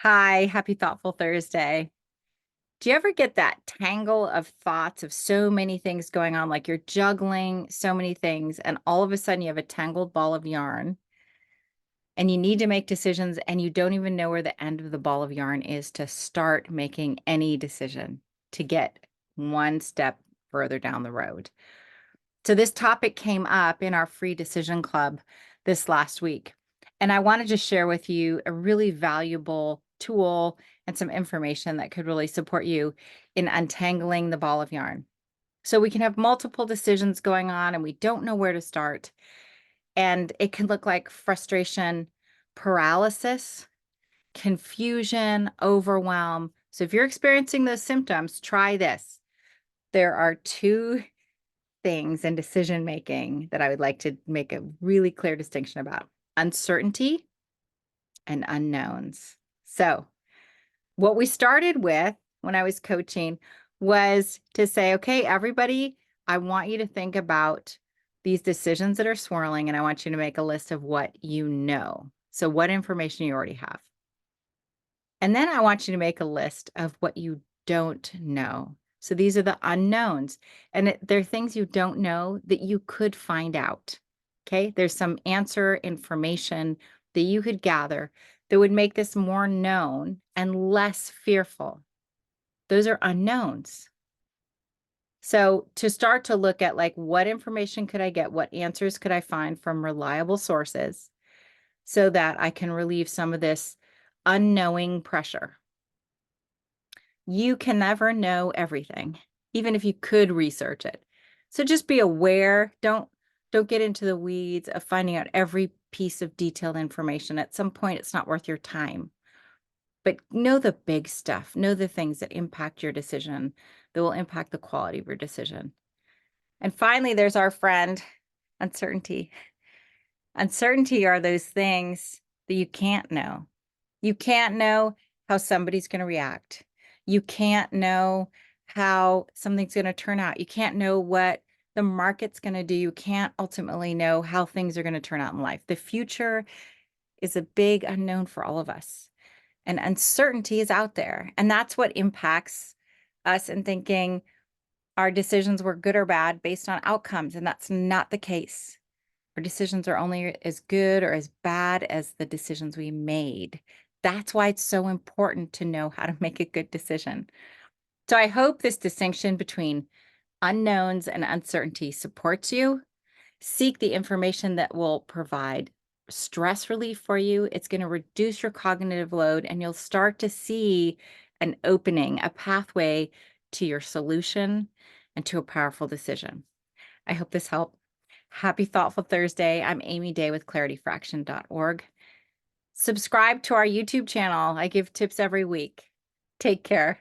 Hi, happy Thoughtful Thursday. Do you ever get that tangle of thoughts of so many things going on, like you're juggling so many things, and all of a sudden you have a tangled ball of yarn and you need to make decisions and you don't even know where the end of the ball of yarn is to start making any decision to get one step further down the road? So, this topic came up in our free decision club this last week. And I wanted to share with you a really valuable tool and some information that could really support you in untangling the ball of yarn. So, we can have multiple decisions going on and we don't know where to start. And it can look like frustration, paralysis, confusion, overwhelm. So, if you're experiencing those symptoms, try this. There are two things in decision making that I would like to make a really clear distinction about: uncertainty and unknowns. So, what we started with when I was coaching was to say, okay, everybody, I want you to think about these decisions that are swirling, and I want you to make a list of what you know. So, what information you already have. And then I want you to make a list of what you don't know. So these are the unknowns. And they're things you don't know that you could find out. Okay. There's some answer information that you could gather that would make this more known and less fearful. Those are unknowns. So to start to look at, like, what information could I get? What answers could I find from reliable sources so that I can relieve some of this unknowing pressure? You can never know everything, even if you could research it. So just be aware. Don't get into the weeds of finding out every piece of detailed information. At some point, it's not worth your time. But know the big stuff. Know the things that impact your decision, that will impact the quality of your decision. And finally, there's our friend, uncertainty. Uncertainty are those things that you can't know. You can't know how somebody's going to react. You can't know how something's going to turn out. You can't know what the market's going to do. You can't ultimately know how things are going to turn out in life. The future is a big unknown for all of us, and uncertainty is out there. And that's what impacts us in thinking our decisions were good or bad based on outcomes. And that's not the case. Our decisions are only as good or as bad as the decisions we made. That's why it's so important to know how to make a good decision. So I hope this distinction between unknowns and uncertainty supports you. Seek the information that will provide stress relief for you. It's going to reduce your cognitive load, and you'll start to see an opening, a pathway to your solution and to a powerful decision. I hope this helped. Happy Thoughtful Thursday. I'm Amy Day with clarityfraction.org. Subscribe to our YouTube channel. I give tips every week. Take care.